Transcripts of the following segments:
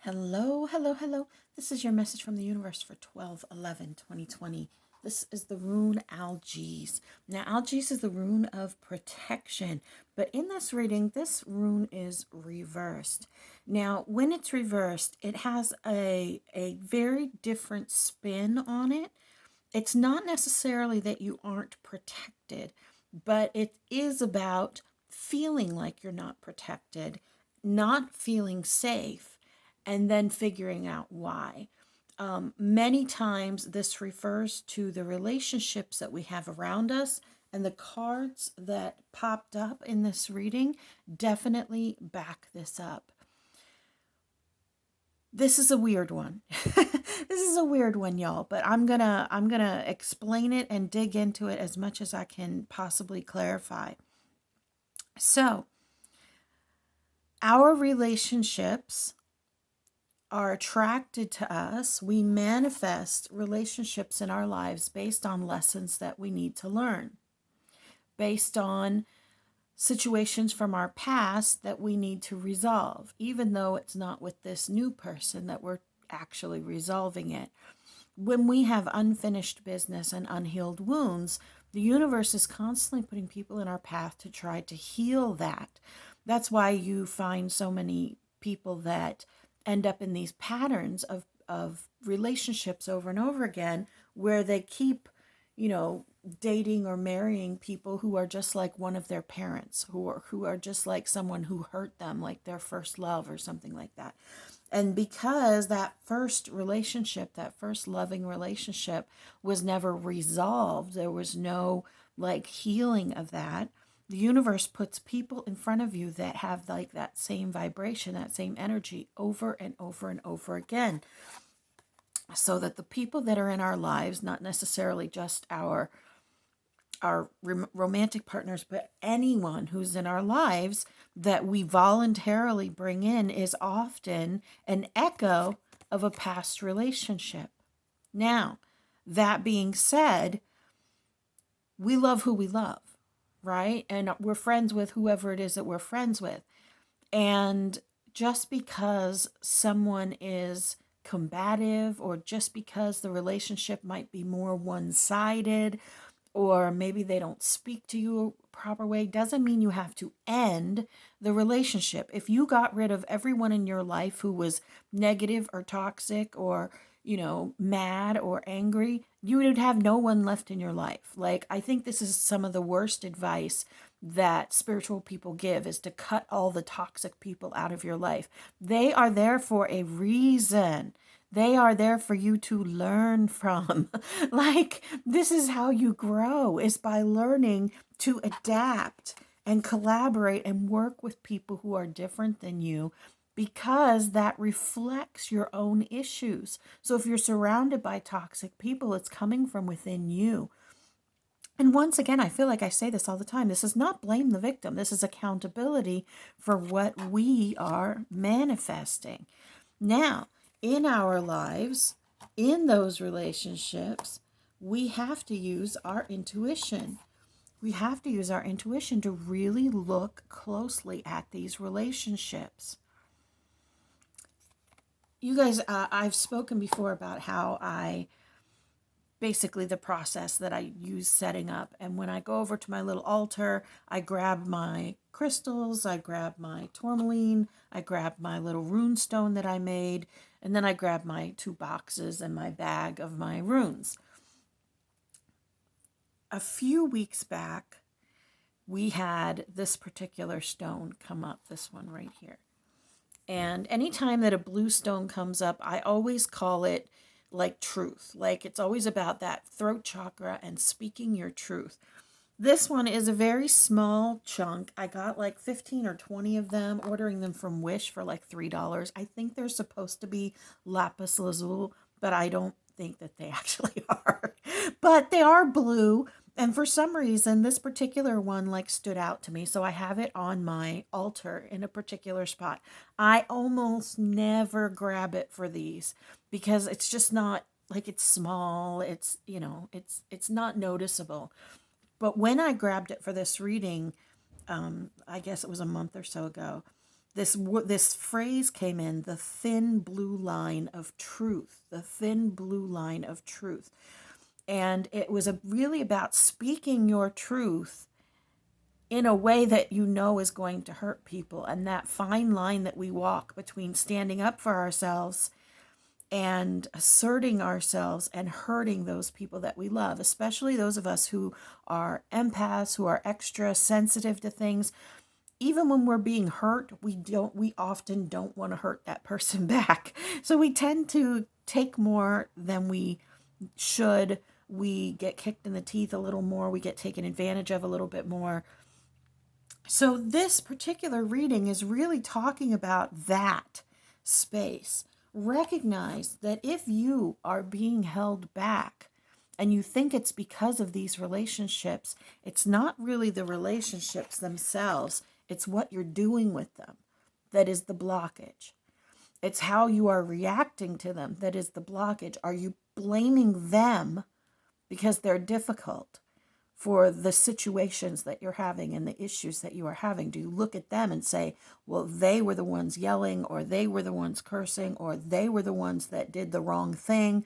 Hello, hello, hello. This is your message from the universe for 12/11/2020. This is the rune Algiz. Now, Algiz is the rune of protection, but in this reading, this rune is reversed. Now, when it's reversed, it has a very different spin on it. It's not necessarily that you aren't protected, but it is about feeling like you're not protected, not feeling safe, and then figuring out why. Many times, this refers to the relationships that we have around us, and the cards that popped up in this reading definitely back this up. This is a weird one. This is a weird one, y'all, but I'm gonna explain it and dig into it as much as I can possibly clarify. So, our relationships are attracted to us. We manifest relationships in our lives based on lessons that we need to learn, based on situations from our past that we need to resolve, even though it's not with this new person that we're actually resolving it. When we have unfinished business and unhealed wounds, the universe is constantly putting people in our path to try to heal that. That's why you find so many people that end up in these patterns of relationships over and over again, where they keep, dating or marrying people who are just like one of their parents, who are just like someone who hurt them, like their first love or something like that. And because that first relationship, that first loving relationship was never resolved, there was no like healing of that. The universe puts people in front of you that have like that same vibration, that same energy over and over and over again. So that the people that are in our lives, not necessarily just our romantic partners, but anyone who's in our lives that we voluntarily bring in, is often an echo of a past relationship. Now, that being said, we love who we love, right? And we're friends with whoever it is that we're friends with. And just because someone is combative, or just because the relationship might be more one-sided, or maybe they don't speak to you a proper way, doesn't mean you have to end the relationship. If you got rid of everyone in your life who was negative or toxic or, mad or angry, you would have no one left in your life. Like, I think this is some of the worst advice that spiritual people give, is to cut all the toxic people out of your life. They are there for a reason. They are there for you to learn from. Like, this is how you grow, is by learning to adapt and collaborate and work with people who are different than you, because that reflects your own issues. So if you're surrounded by toxic people, it's coming from within you. And once again, I feel like I say this all the time. This is not blame the victim. This is accountability for what we are manifesting. Now, in our lives, in those relationships, we have to use our intuition. We have to use our intuition to really look closely at these relationships. You guys, I've spoken before about how basically the process that I use setting up. And when I go over to my little altar, I grab my crystals, I grab my tourmaline, I grab my little rune stone that I made, and then I grab my 2 boxes and my bag of my runes. A few weeks back, we had this particular stone come up, this one right here. And anytime that a blue stone comes up, I always call it like truth. Like, it's always about that throat chakra and speaking your truth. This one is a very small chunk. I got like 15 or 20 of them, ordering them from Wish for like $3. I think they're supposed to be lapis lazuli, but I don't think that they actually are. But they are blue. And for some reason, this particular one like stood out to me. So I have it on my altar in a particular spot. I almost never grab it for these, because it's just not like, it's small. It's, it's not noticeable. But when I grabbed it for this reading, I guess it was a month or so ago, this phrase came in, the thin blue line of truth, the thin blue line of truth. And it was really about speaking your truth in a way that you know is going to hurt people. And that fine line that we walk between standing up for ourselves and asserting ourselves and hurting those people that we love, especially those of us who are empaths, who are extra sensitive to things. Even when we're being hurt, we often don't want to hurt that person back. So we tend to take more than we should. We get kicked in the teeth a little more. We get taken advantage of a little bit more. So this particular reading is really talking about that space. Recognize that if you are being held back and you think it's because of these relationships, it's not really the relationships themselves. It's what you're doing with them that is the blockage. It's how you are reacting to them that is the blockage. Are you blaming them because they're difficult for the situations that you're having and the issues that you are having? Do you look at them and say, well, they were the ones yelling, or they were the ones cursing, or they were the ones that did the wrong thing?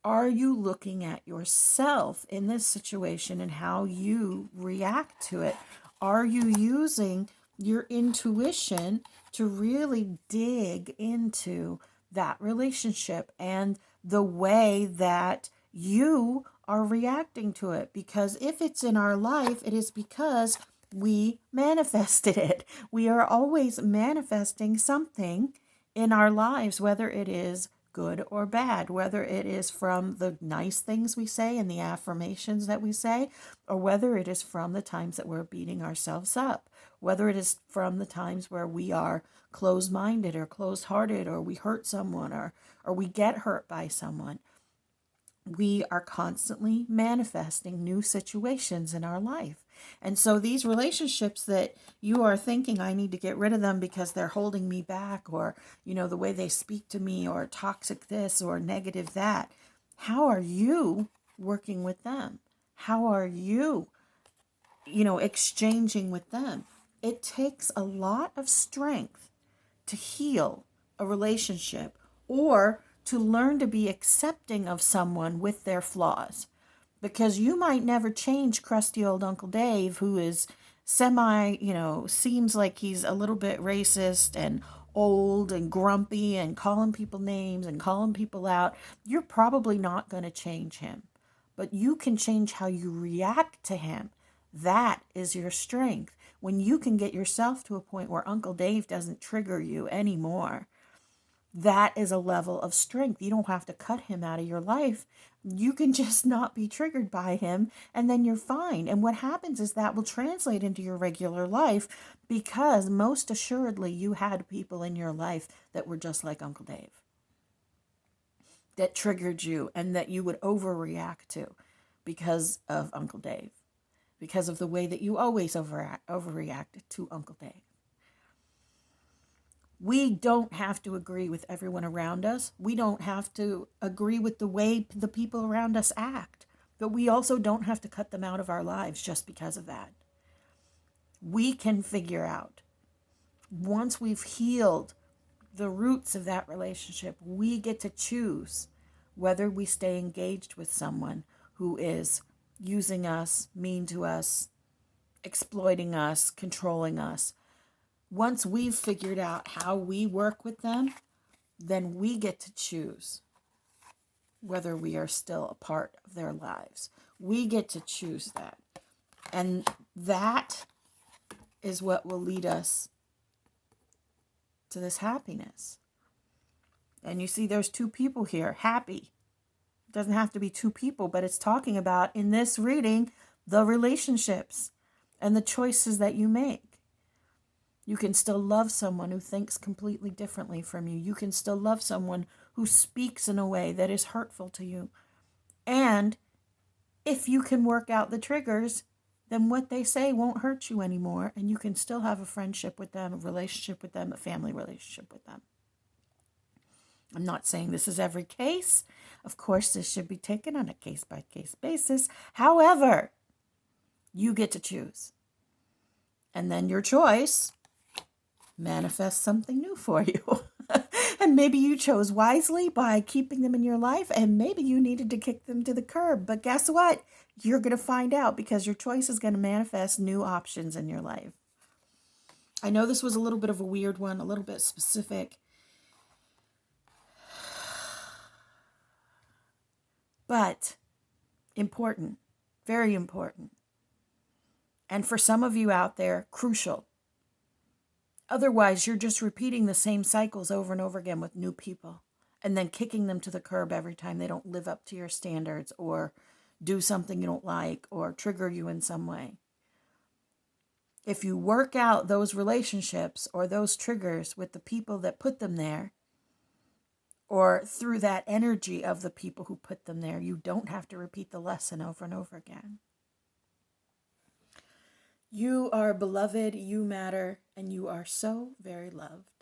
Are you looking at yourself in this situation and how you react to it? Are you using your intuition to really dig into that relationship and the way that you are reacting to it? Because if it's in our life, it is because we manifested it. We are always manifesting something in our lives, whether it is good or bad, whether it is from the nice things we say and the affirmations that we say, or whether it is from the times that we're beating ourselves up, whether it is from the times where we are closed-minded or closed-hearted, or we hurt someone, or we get hurt by someone. We are constantly manifesting new situations in our life. And so these relationships that you are thinking, I need to get rid of them because they're holding me back, or, the way they speak to me, or toxic this or negative that, how are you working with them? How are you, exchanging with them? It takes a lot of strength to heal a relationship, or to learn to be accepting of someone with their flaws. Because you might never change crusty old Uncle Dave, who is seems like he's a little bit racist and old and grumpy and calling people names and calling people out. You're probably not going to change him. But you can change how you react to him. That is your strength. When you can get yourself to a point where Uncle Dave doesn't trigger you anymore, that is a level of strength. You don't have to cut him out of your life. You can just not be triggered by him, and then you're fine. And what happens is that will translate into your regular life, because most assuredly you had people in your life that were just like Uncle Dave, that triggered you and that you would overreact to because of Uncle Dave, because of the way that you always overreacted to Uncle Dave. We don't have to agree with everyone around us. We don't have to agree with the way the people around us act. But we also don't have to cut them out of our lives just because of that. We can figure out, once we've healed the roots of that relationship, we get to choose whether we stay engaged with someone who is using us, mean to us, exploiting us, controlling us. Once we've figured out how we work with them, then we get to choose whether we are still a part of their lives. We get to choose that. And that is what will lead us to this happiness. And you see, there's two people here, happy. It doesn't have to be two people, but it's talking about, in this reading, the relationships and the choices that you make. You can still love someone who thinks completely differently from you. You can still love someone who speaks in a way that is hurtful to you. And if you can work out the triggers, then what they say won't hurt you anymore. And you can still have a friendship with them, a relationship with them, a family relationship with them. I'm not saying this is every case. Of course, this should be taken on a case-by-case basis. However, you get to choose. And then your choice manifest something new for you. And maybe you chose wisely by keeping them in your life, and maybe you needed to kick them to the curb. But guess what? You're going to find out, because your choice is going to manifest new options in your life. I know this was a little bit of a weird one, a little bit specific, but important, very important. And for some of you out there, crucial. Otherwise, you're just repeating the same cycles over and over again with new people, and then kicking them to the curb every time they don't live up to your standards or do something you don't like or trigger you in some way. If you work out those relationships or those triggers with the people that put them there, or through that energy of the people who put them there, you don't have to repeat the lesson over and over again. You are beloved, you matter, and you are so very loved.